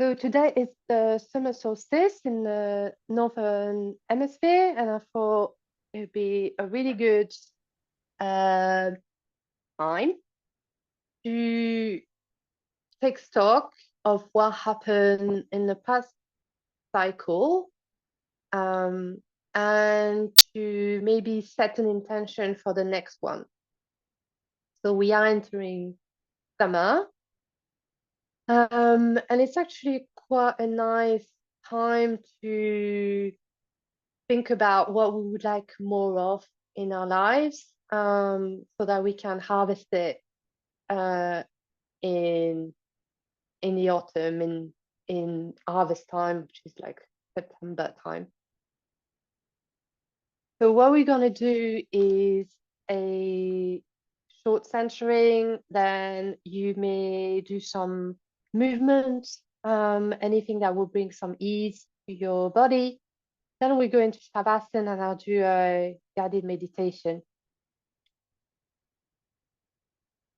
So today is the summer solstice in the northern hemisphere, and I thought it would be a really good time to take stock of what happened in the past cycle, and to maybe set an intention for the next one. So we are entering summer, and it's actually quite a nice time to think about what we would like more of in our lives, so that we can harvest it in the autumn, in harvest time, which is like September time. So what we're gonna do is a short centering, then you may do some movement, anything that will bring some ease to your body. Then we go into Savasana and I'll do a guided meditation.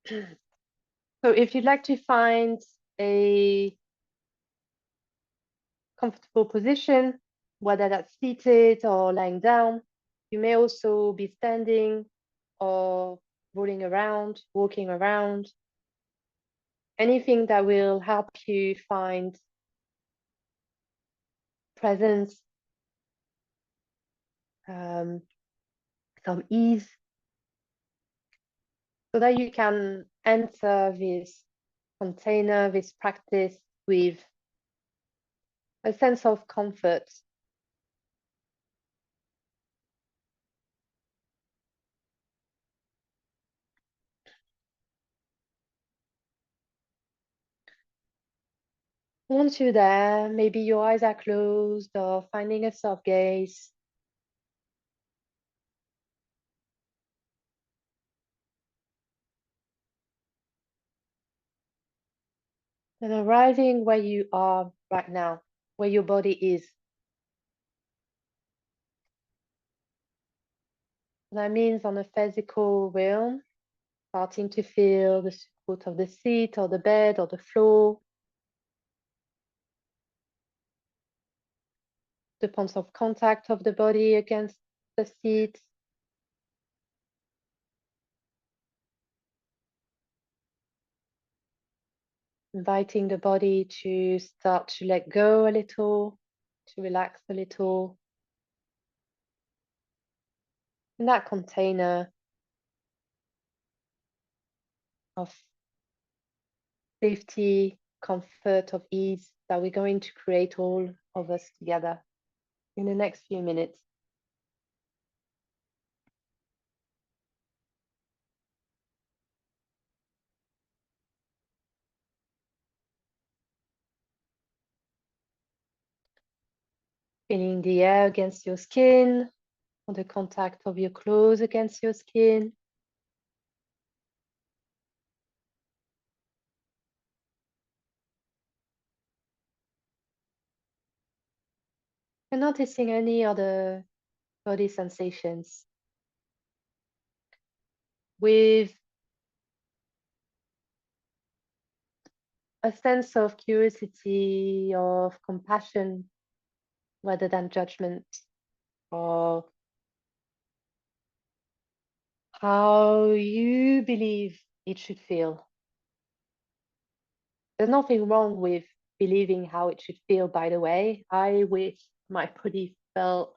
So if you'd like to find a comfortable position, whether that's seated or lying down, you may also be standing or rolling around, walking around, anything that will help you find presence, some ease, so that you can enter this container, this practice with a sense of comfort. Once you're there, maybe your eyes are closed or finding a soft gaze. And arriving where you are right now, where your body is. That means on a physical realm, starting to feel the support of the seat or the bed or the floor, the points of contact of the body against the seat. Inviting the body to start to let go a little, to relax a little. In that container of safety, comfort, of ease that we're going to create all of us together in the next few minutes. Feeling the air against your skin, or the contact of your clothes against your skin. And noticing any other body sensations. With a sense of curiosity, of compassion, rather than judgment, or how you believe it should feel. There's nothing wrong with believing how it should feel, by the way. I wish my body felt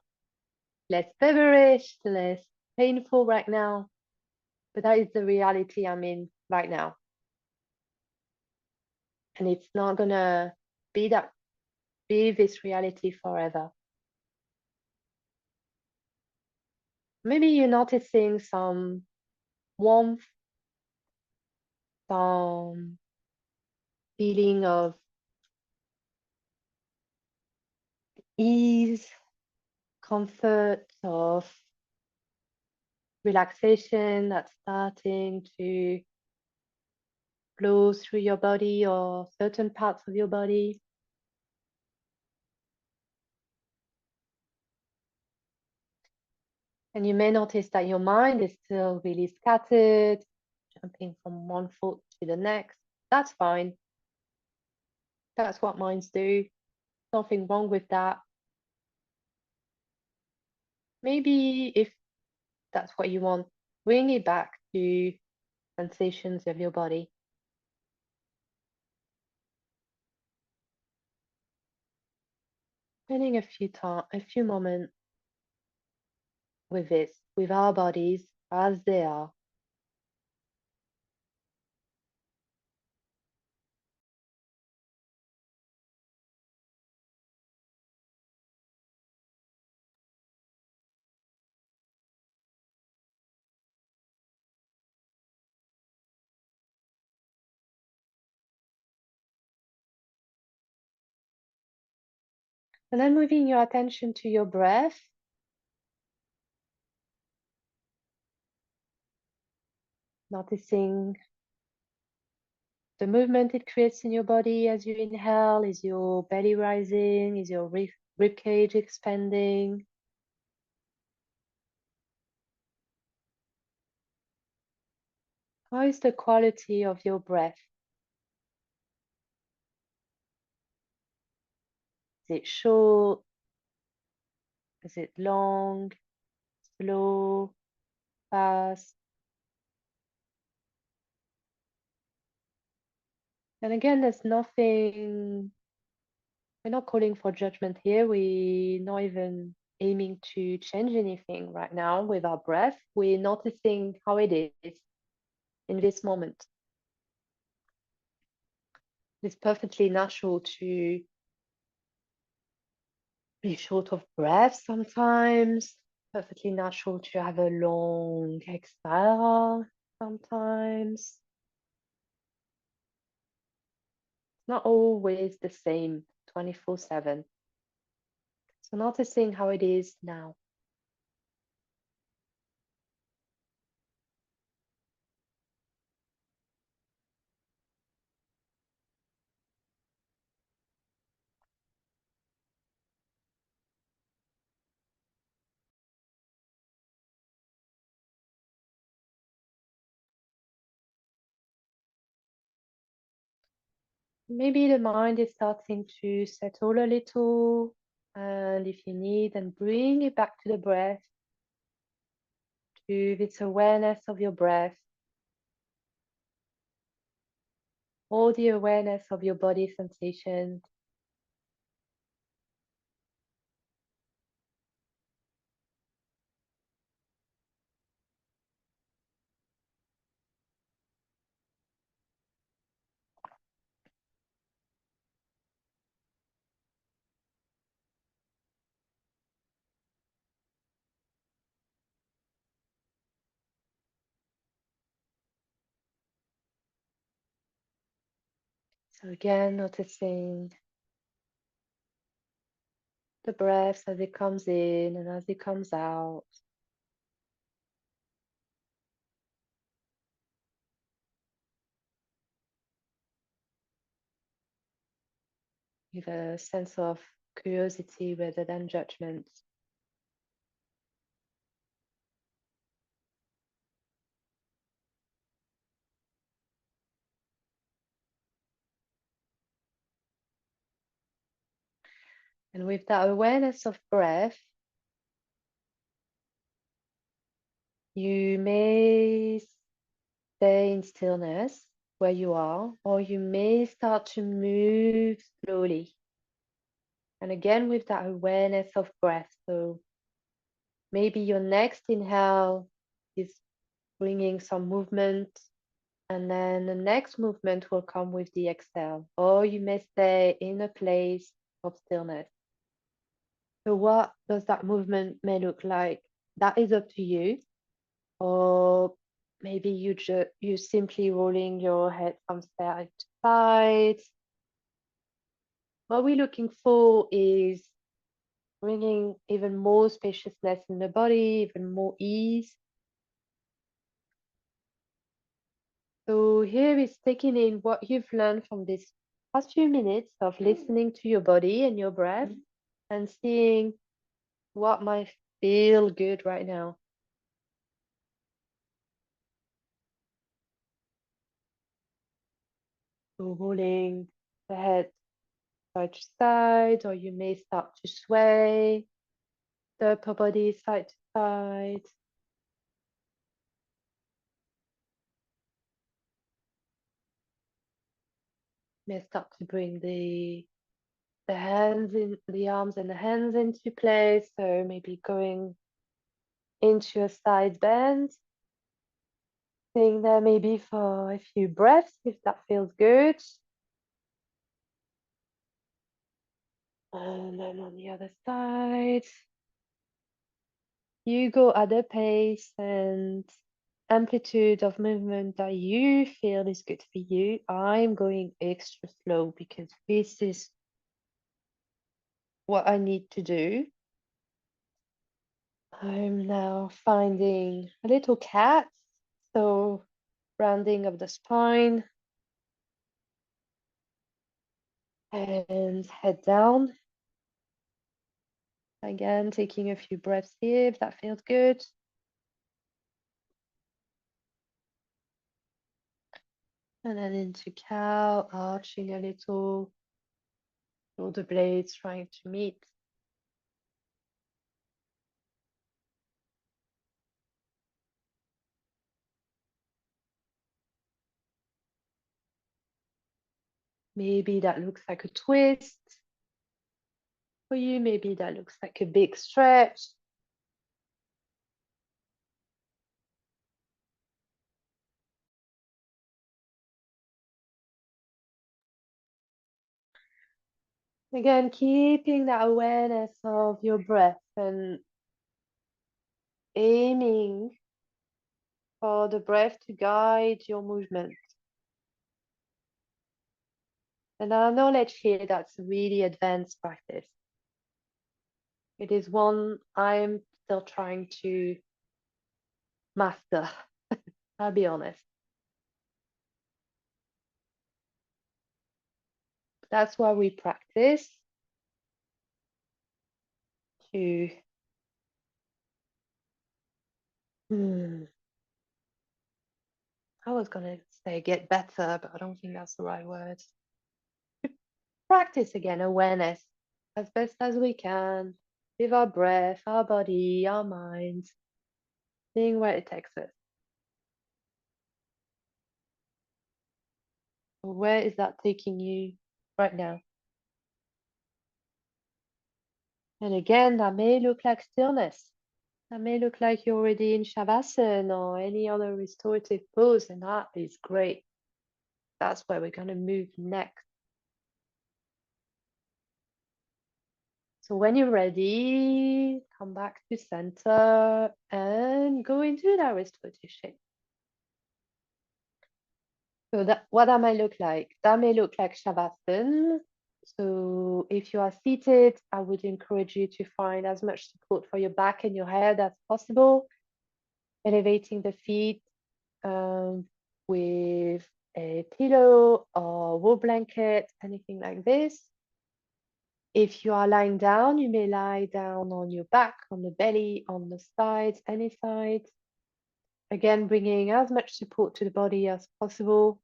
less feverish, less painful right now, but that is the reality I'm in right now. And it's not gonna be this reality forever. Maybe you're noticing some warmth, some feeling of ease, comfort, of relaxation that's starting to flow through your body or certain parts of your body. And you may notice that your mind is still really scattered, jumping from one thought to the next. That's fine. That's what minds do. Nothing wrong with that. Maybe if that's what you want, bring it back to sensations of your body. Spending a few moments with this, with our bodies as they are. And then moving your attention to your breath. Noticing the movement it creates in your body as you inhale. Is your belly rising? Is your rib cage expanding? How is the quality of your breath? Is it short? Is it long? Slow? Fast? And again, there's nothing, we're not calling for judgment here. We're not even aiming to change anything right now with our breath. We're noticing how it is in this moment. It's perfectly natural to be short of breath sometimes. Perfectly natural to have a long exhale sometimes. It's not always the same 24/7. So noticing how it is now. Maybe the mind is starting to settle a little, and if you need, then bring it back to the breath, to this awareness of your breath, all the awareness of your body sensations. So again, noticing the breath as it comes in and as it comes out. With a sense of curiosity rather than judgment. And with that awareness of breath, you may stay in stillness where you are, or you may start to move slowly. And again, with that awareness of breath. So maybe your next inhale is bringing some movement, and then the next movement will come with the exhale, or you may stay in a place of stillness. So what does that movement may look like? That is up to you. Or maybe you simply rolling your head from side to side. What we're looking for is bringing even more spaciousness in the body, even more ease. So here is taking in what you've learned from this past few minutes of listening to your body and your breath and seeing what might feel good right now. So rolling the head side to side, or you may start to sway the upper body side to side. May start to bring the hands in, the arms and the hands into place. So maybe going into a side bend. Staying there maybe for a few breaths if that feels good. And then on the other side, you go at a pace and amplitude of movement that you feel is good for you. I'm going extra slow because this is what I need to do. I'm now finding a little cat, so rounding of the spine and head down. Again, taking a few breaths here if that feels good. And then into cow, arching a little, shoulder blades trying to meet. Maybe that looks like a twist for you. Maybe that looks like a big stretch. Again, keeping that awareness of your breath and aiming for the breath to guide your movement. And I acknowledge here that's a really advanced practice. It is one I'm still trying to master, I'll be honest. That's why we practice, to I was gonna say get better, but I don't think that's the right word. Practice again awareness as best as we can with our breath, our body, our mind, seeing where it takes us. Where is that taking you right now? And again, that may look like stillness. That may look like you're already in Savasana or any other restorative pose, and that is great. That's where we're going to move next. So when you're ready, come back to center and go into that restorative shape. So what that may look like? That may look like Shavasana. So if you are seated, I would encourage you to find as much support for your back and your head as possible. Elevating the feet with a pillow or wool blanket, anything like this. If you are lying down, you may lie down on your back, on the belly, on the sides, any side. Again, bringing as much support to the body as possible.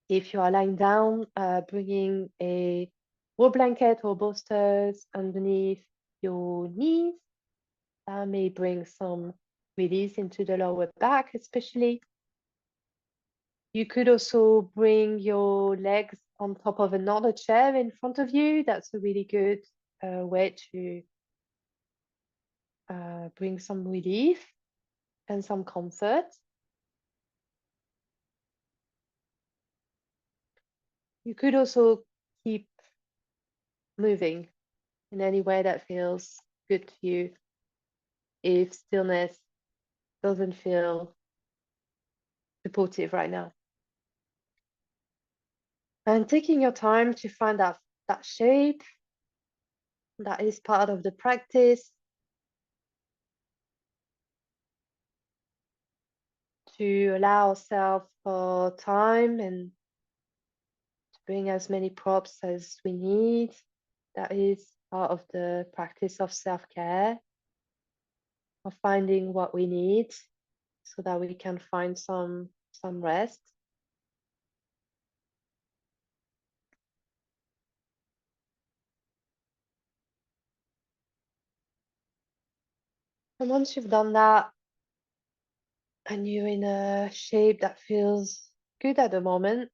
If you are lying down, bringing a wool blanket or bolsters underneath your knees. That may bring some release into the lower back, especially. You could also bring your legs on top of another chair in front of you. That's a really good way to bring some relief and some comfort. You could also keep moving in any way that feels good to you if stillness doesn't feel supportive right now. And taking your time to find that shape that is part of the practice, to allow ourselves for time and to bring as many props as we need. That is part of the practice of self-care, of finding what we need. so that we can find some rest. And once you've done that, and you're in a shape that feels good at the moment,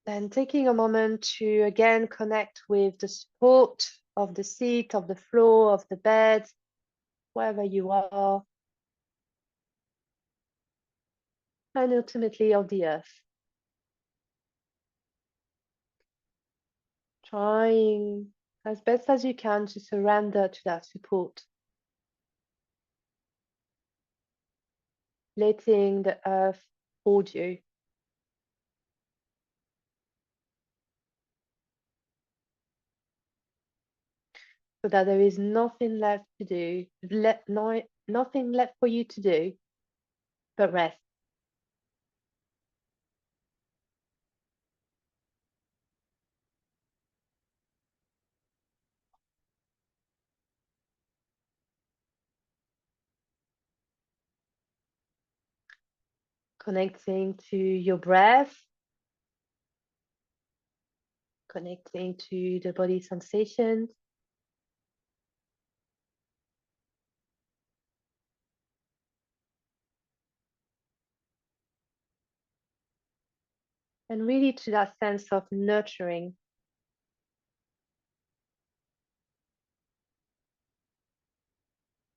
then taking a moment to again connect with the support of the seat, of the floor, of the bed, wherever you are, and ultimately of the earth. Trying as best as you can to surrender to that support. Letting the earth hold you. So that there is nothing left to do, nothing left for you to do but rest. Connecting to your breath, connecting to the body sensations. And really to that sense of nurturing.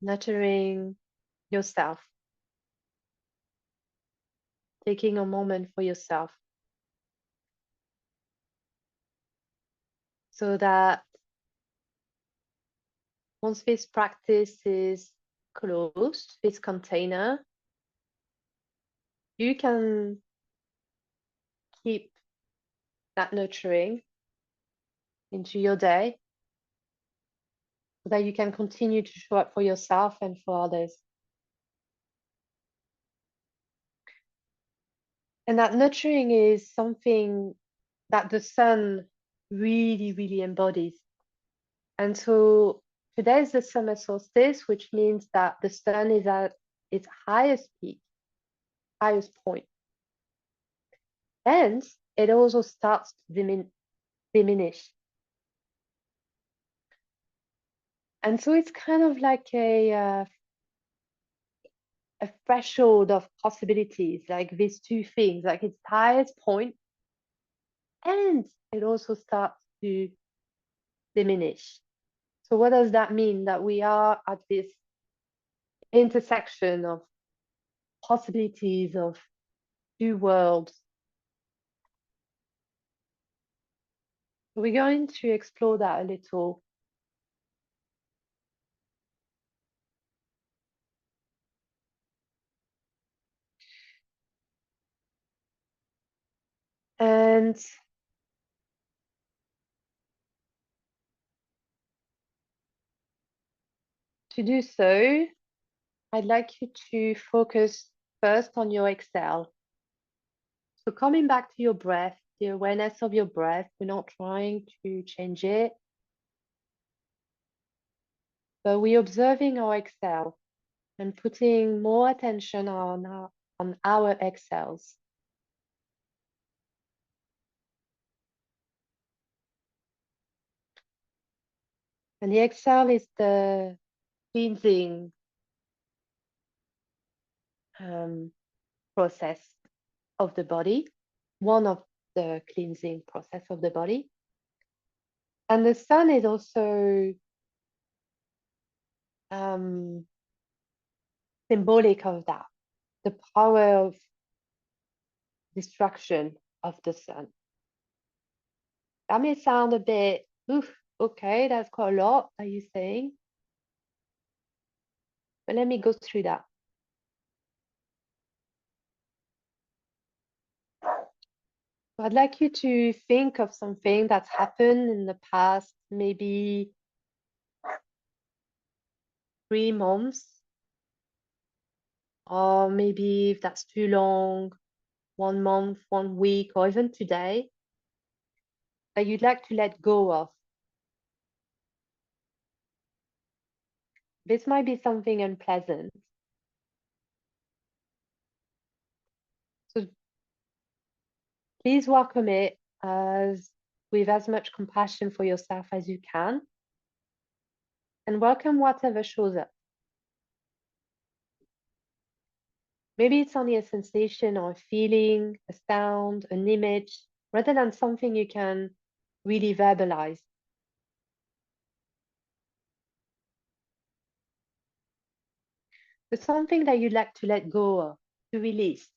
Nurturing yourself. Taking a moment for yourself. So that once this practice is closed, this container, you can keep that nurturing into your day so that you can continue to show up for yourself and for others. And that nurturing is something that the sun really, really embodies. And so today is the summer solstice, which means that the sun is at its highest peak, highest point. And it also starts to diminish. And so it's kind of like a threshold of possibilities, like these two things, like its highest point, and it also starts to diminish. So what does that mean? That we are at this intersection of possibilities of two worlds. We're going to explore that a little. And to do so, I'd like you to focus first on your exhale. So coming back to your breath, the awareness of your breath, we're not trying to change it, but we're observing our exhale and putting more attention on our exhales. And the exhale is the cleansing process of the body, one of the cleansing process of the body. And the sun is also symbolic of that, the power of destruction of the sun. That may sound a bit, oof, okay, that's quite a lot, are you saying? But let me go through that. So I'd like you to think of something that's happened in the past, maybe 3 months, or maybe if that's too long, 1 month, 1 week, or even today, that you'd like to let go of. This might be something unpleasant. So please welcome it with as much compassion for yourself as you can, and welcome whatever shows up. Maybe it's only a sensation or a feeling, a sound, an image, rather than something you can really verbalize. But something that you'd like to let go of, to release.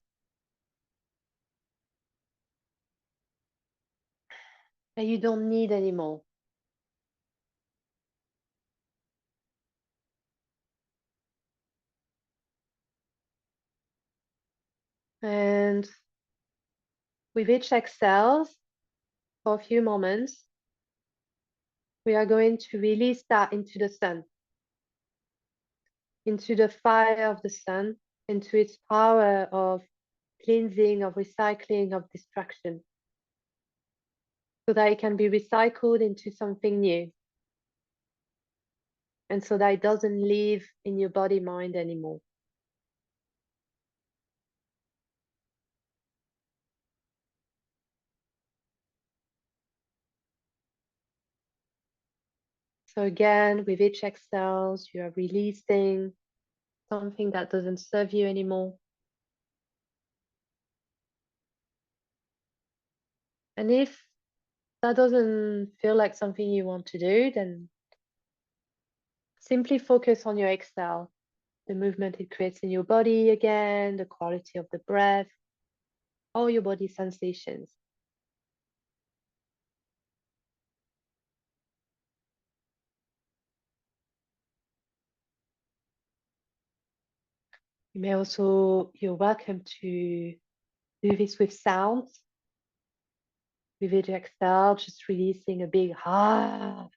That you don't need anymore. And with each exhale, for a few moments, we are going to release that into the sun, into the fire of the sun, into its power of cleansing, of recycling, of destruction, so that it can be recycled into something new, and so that it doesn't live in your body mind anymore. So again, with each exhale, you are releasing something that doesn't serve you anymore. And if that doesn't feel like something you want to do, then simply focus on your exhale, the movement it creates in your body again, the quality of the breath, all your body sensations. You're welcome to do this with sounds. With each exhale, just releasing a big ah.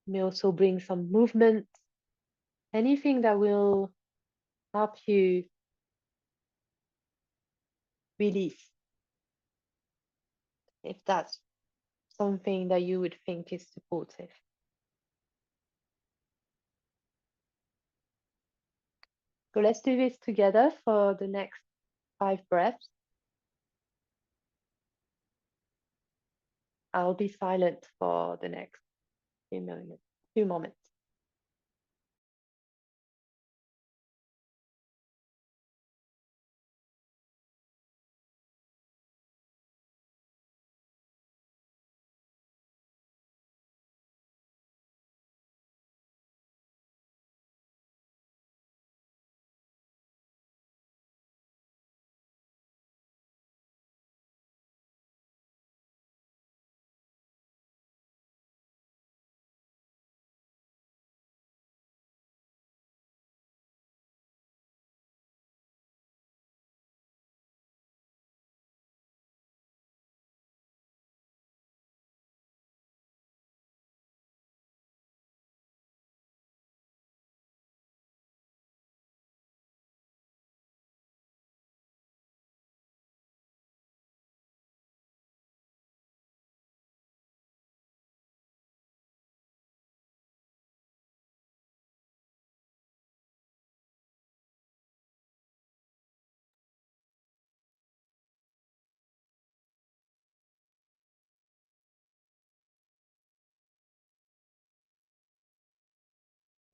You may also bring some movement, anything that will help you release, if that's something that you would think is supportive. So let's do this together for the next 5 breaths. I'll be silent for the next few moments.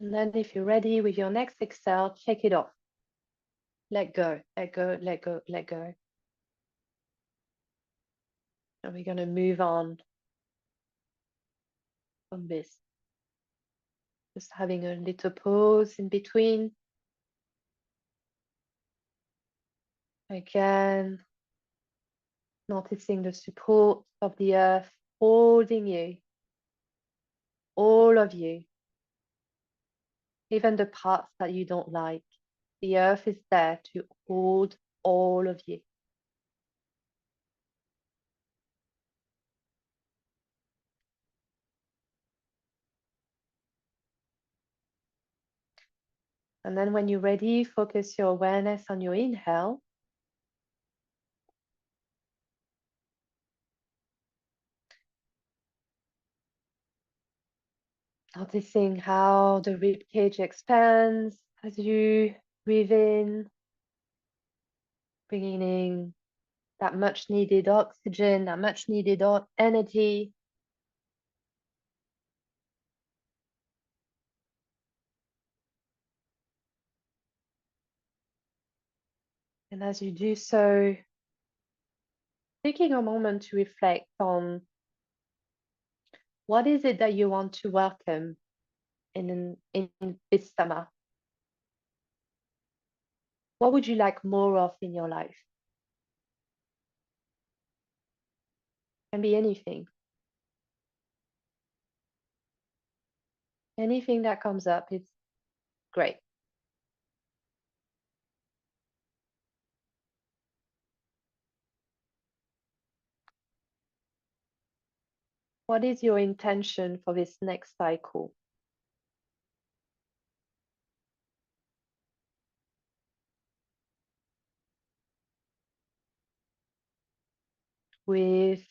And then if you're ready with your next exhale, check it off. Let go, let go, let go, let go. And we're going to move on from this. Just having a little pause in between. Again, noticing the support of the earth holding you, all of you, even the parts that you don't like. The earth is there to hold all of you. And then when you're ready, focus your awareness on your inhale. Noticing how the rib cage expands as you breathe in, bringing in that much needed oxygen, that much needed energy. And as you do so, taking a moment to reflect on what is it that you want to welcome in this summer? What would you like more of in your life? Can be anything. Anything that comes up, it's great. What is your intention for this next cycle? With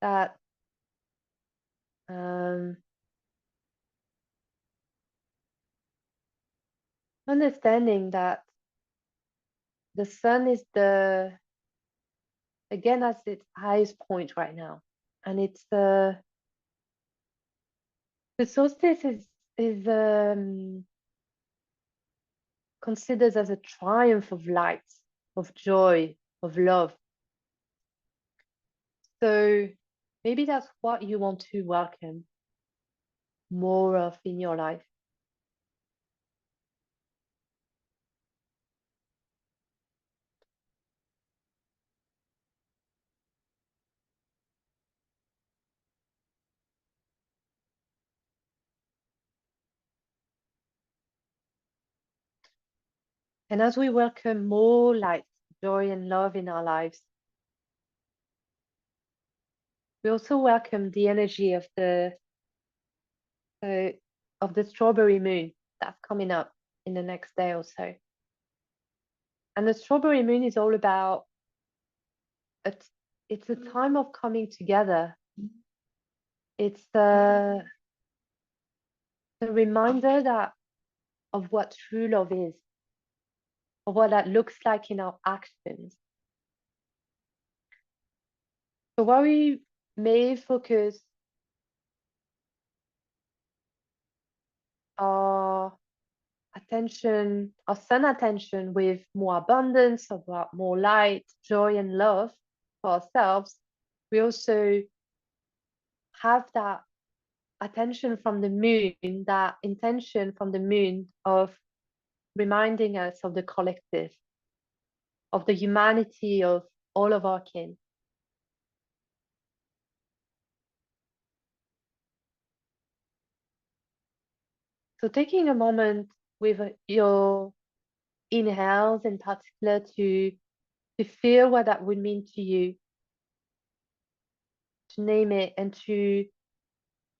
that understanding that the sun is again at its highest point right now, and it's the solstice is considered as a triumph of light, of joy, of love. So maybe that's what you want to welcome more of in your life. And as we welcome more light, joy, and love in our lives, we also welcome the energy uh, of the strawberry moon that's coming up in the next day or so. And the strawberry moon is all about it's a time of coming together. It's the reminder that of what true love is, of what that looks like in our actions. So while we may focus our attention, our sun attention with more abundance, about more light, joy, and love for ourselves, we also have that attention from the moon, that intention from the moon of reminding us of the collective, of the humanity of all of our kin. So taking a moment with your inhales in particular to feel what that would mean to you, to name it, and to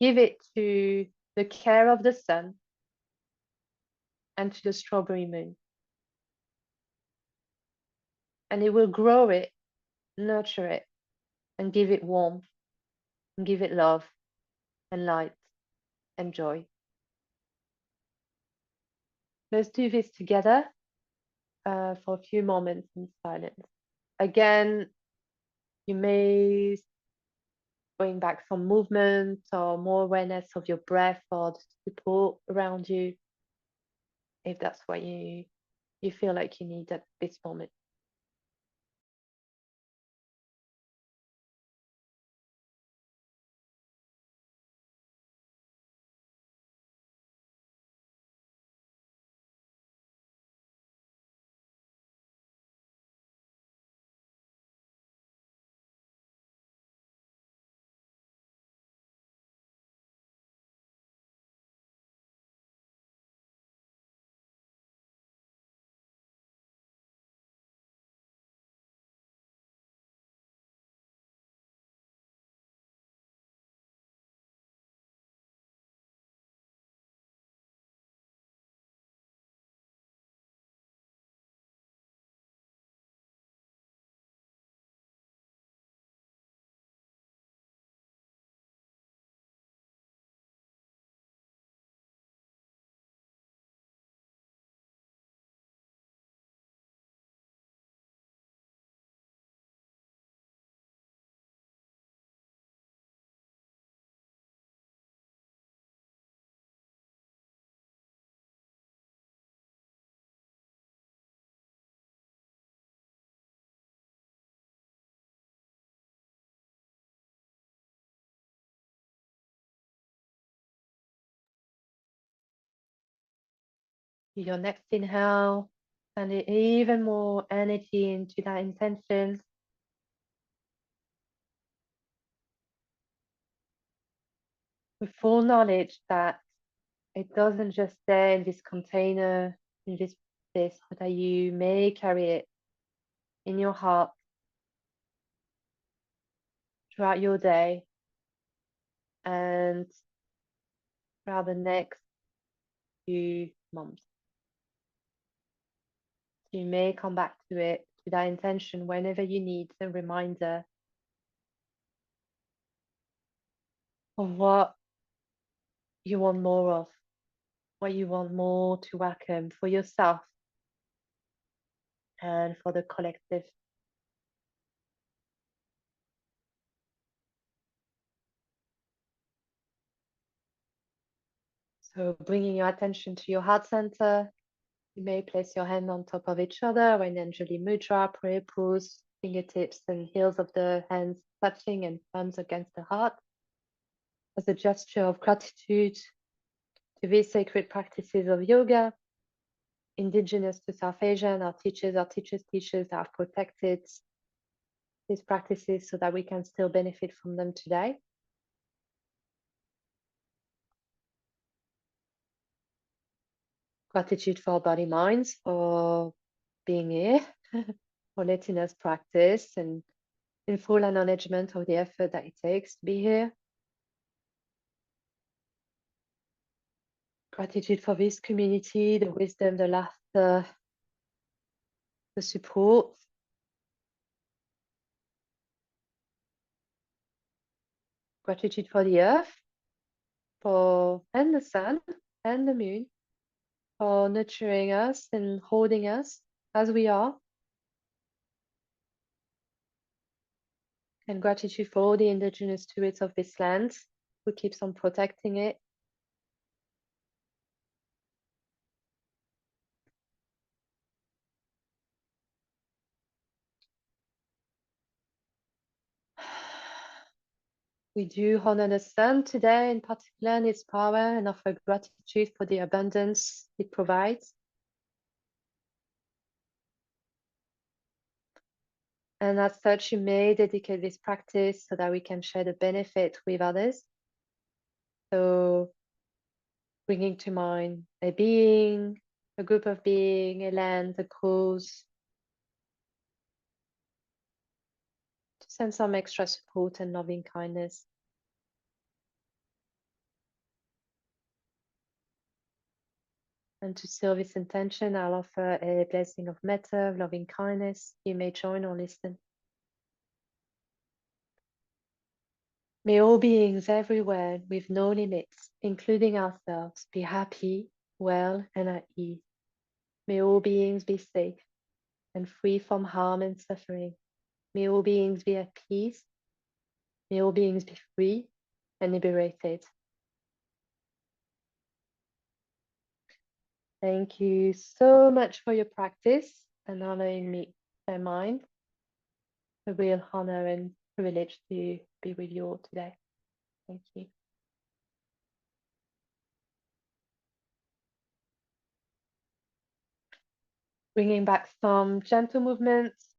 give it to the care of the sun and to the strawberry moon. And it will grow it, nurture it, and give it warmth, and give it love and light and joy. Let's do this together for a few moments in silence. Again, you may bring back some movement or more awareness of your breath or the people around you, if that's what you feel like you need at this moment. Your next inhale, and even more energy into that intention. With full knowledge that it doesn't just stay in this container, in this place, but that you may carry it in your heart throughout your day and throughout the next few months. You may come back to it, to that intention, whenever you need a reminder of what you want more of, what you want more to welcome for yourself and for the collective. So bringing your attention to your heart center, you may place your hand on top of each other or in Anjali Mudra, prayer pose, fingertips and heels of the hands touching and thumbs against the heart as a gesture of gratitude to these sacred practices of yoga, indigenous to South Asia, and our teachers have protected these practices so that we can still benefit from them today. Gratitude for our body minds, for being here, for letting us practice and in full acknowledgement of the effort that it takes to be here. Gratitude for this community, the wisdom, the laughter, the support. Gratitude for the earth, and the sun and the moon, for nurturing us and holding us as we are. And gratitude for all the indigenous spirits of this land who keeps on protecting it. We do honor the sun today, in particular, and its power, and offer gratitude for the abundance it provides. And as such, you may dedicate this practice so that we can share the benefit with others. So bringing to mind a being, a group of being, a land, a cause, to send some extra support and loving kindness. And to seal this intention, I'll offer a blessing of metta, of loving kindness. You may join or listen. May all beings everywhere with no limits, including ourselves, be happy, well, and at ease. May all beings be safe and free from harm and suffering. May all beings be at peace. May all beings be free and liberated. Thank you so much for your practice and honoring me, my mind. A real honor and privilege to be with you all today. Thank you. Bringing back some gentle movements